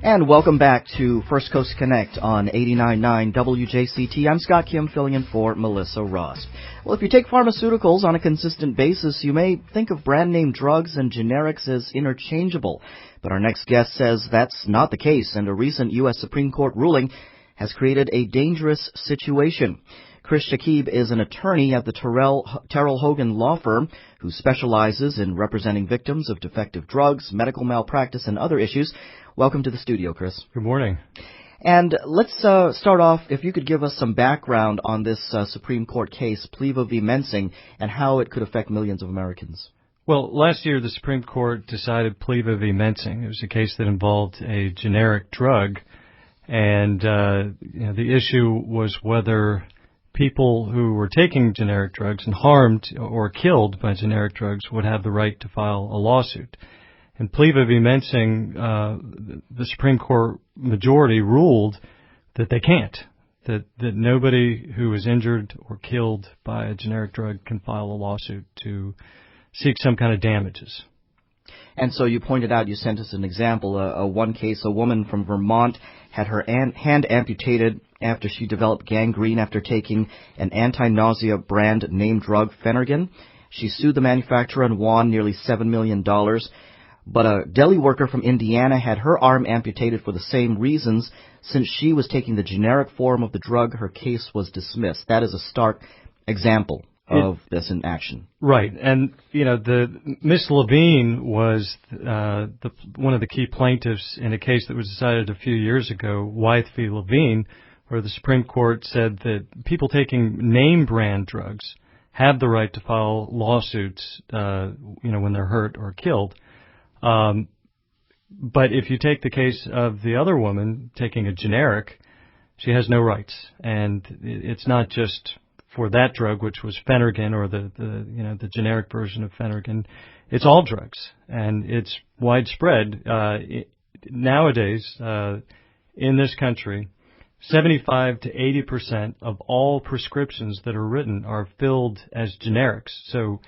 And welcome back to First Coast Connect on 89.9 WJCT. I'm Scott Kim, filling in for Melissa Ross. Well, if you take pharmaceuticals on a consistent basis, you may think of brand name drugs and generics as interchangeable. But our next guest says that's not the case, and a recent U.S. Supreme Court ruling has created a dangerous situation. Chris Shakib is an attorney at the Terrell Hogan law firm who specializes in representing victims of defective drugs, medical malpractice, and other issues. Welcome to the studio, Chris. Good morning. And let's start off, if you could give us some background on this Supreme Court case, Pliva v. Mensing, and how it could affect millions of Americans. Well, last year the Supreme Court decided Pliva v. Mensing. It was a case that involved a generic drug, and the issue was whether people who were taking generic drugs and harmed or killed by generic drugs would have the right to file a lawsuit. In Pliva v. Mensing, the Supreme Court majority ruled that they can't, that nobody who is injured or killed by a generic drug can file a lawsuit to seek some kind of damages. And so you pointed out, you sent us an example, one case, a woman from Vermont had her hand amputated after she developed gangrene after taking an anti-nausea brand name drug, Phenergan. She sued the manufacturer and won nearly $7 million. But a deli worker from Indiana had her arm amputated for the same reasons. Since she was taking the generic form of the drug, her case was dismissed. That is a stark example of this in action. Right. And, Miss Levine was one of the key plaintiffs in a case that was decided a few years ago, Wythe v. Levine, where the Supreme Court said that people taking name brand drugs have the right to file lawsuits, when they're hurt or killed. But if you take the case of the other woman taking a generic, she has no rights. And it's not just for that drug, which was Phenergan, or the generic version of Phenergan. It's all drugs, and it's widespread. Nowadays, in this country, 75 to 80% of all prescriptions that are written are filled as generics. So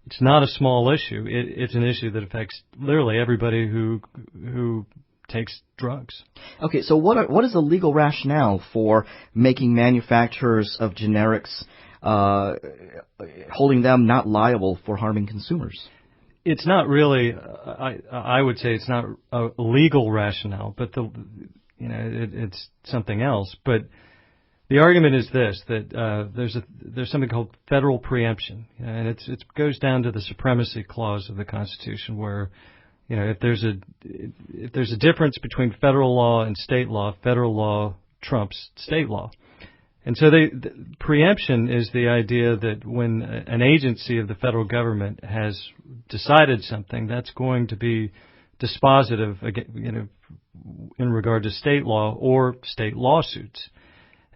it's not a small issue. It's an issue that affects literally everybody who takes drugs. Okay, so what is the legal rationale for making manufacturers of generics, holding them not liable for harming consumers? It's not really, I would say it's not a legal rationale, but it's something else. But the argument is this, that there's something called federal preemption, and it goes down to the supremacy clause of the Constitution, where if there's a difference between federal law and state law, federal law trumps state law. And so the preemption is the idea that when an agency of the federal government has decided something, that's going to be dispositive, in regard to state law or state lawsuits.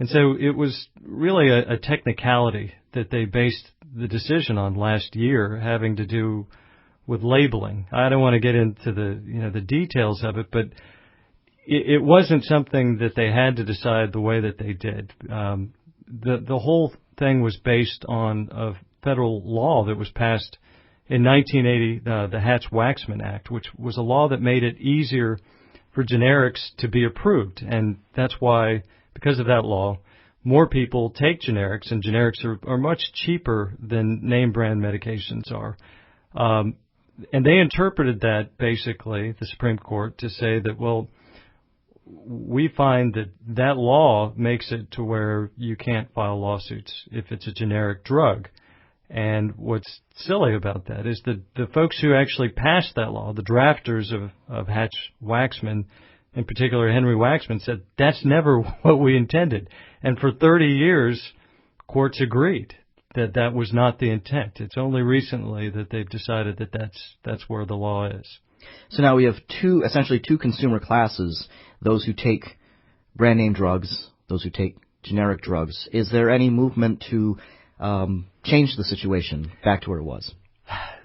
And so it was really a technicality that they based the decision on last year, having to do with labeling. I don't want to get into the details of it, but it wasn't something that they had to decide the way that they did. The whole thing was based on a federal law that was passed in 1980, the Hatch-Waxman Act, which was a law that made it easier for generics to be approved. And that's why, because of that law, more people take generics, and generics are much cheaper than name brand medications are. And they interpreted that, basically, the Supreme Court, to say that, well, we find that law makes it to where you can't file lawsuits if it's a generic drug. And what's silly about that is that the folks who actually passed that law, the drafters of Hatch-Waxman, in particular Henry Waxman, said that's never what we intended. And for 30 years, courts agreed that was not the intent. It's only recently that they've decided that that's where the law is. So now we have essentially two consumer classes, those who take brand name drugs, those who take generic drugs. Is there any movement to change the situation back to where it was?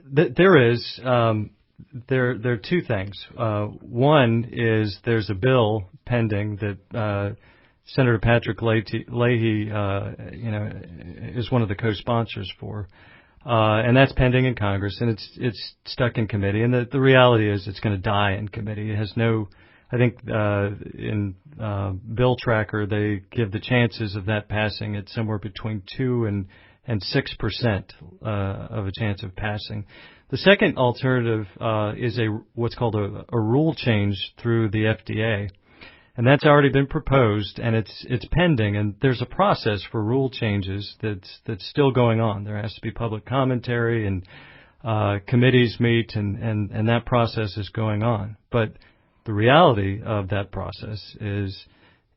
There is. There are two things. One is there's a bill pending that Senator Patrick Leahy, is one of the co-sponsors for, and that's pending in Congress, and it's stuck in committee. And the reality is it's going to die in committee. It has no I think in Bill Tracker they give the chances of that passing at somewhere between 2 and 6% of a chance of passing. The second alternative is what's called a rule change through the FDA, and that's already been proposed, and it's pending. And there's a process for rule changes that's still going on. There has to be public commentary, and committees meet, and that process is going on. But the reality of that process is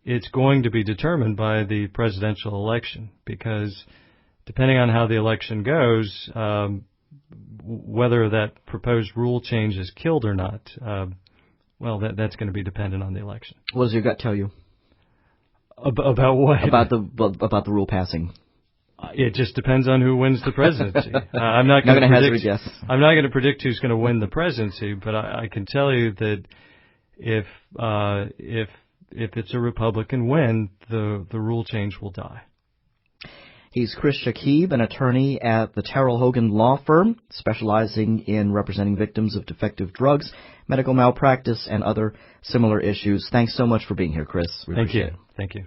it's going to be determined by the presidential election, because depending on how the election goes, whether that proposed rule change is killed or not, that's going to be dependent on the election. What does your gut tell you? About what? About the rule passing. It just depends on who wins the presidency. I'm not going to hazard a guess. I'm not going to predict who's going to win the presidency, but I can tell you that if it's a Republican win, the rule change will die. He's Chris Shakib, an attorney at the Terrell Hogan law firm, specializing in representing victims of defective drugs, medical malpractice, and other similar issues. Thanks so much for being here, Chris. Thank you. Thank you.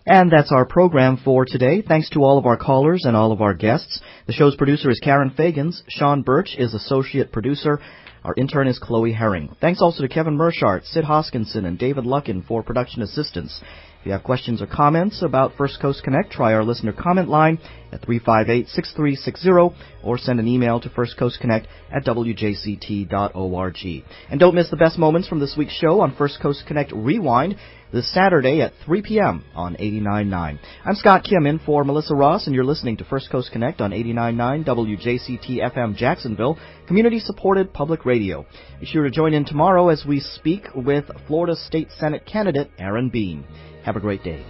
And that's our program for today. Thanks to all of our callers and all of our guests. The show's producer is Karen Fagans. Sean Birch is associate producer. Our intern is Chloe Herring. Thanks also to Kevin Mershart, Sid Hoskinson, and David Luckin for production assistance. If you have questions or comments about First Coast Connect, try our listener comment line at 358-6360 or send an email to firstcoastconnect@wjct.org. And don't miss the best moments from this week's show on First Coast Connect Rewind this Saturday at 3 p.m. on 89.9. I'm Scott Kim in for Melissa Ross, and you're listening to First Coast Connect on 89.9 WJCT FM Jacksonville, community-supported public radio. Be sure to join in tomorrow as we speak with Florida State Senate candidate Aaron Bean. Have a great day.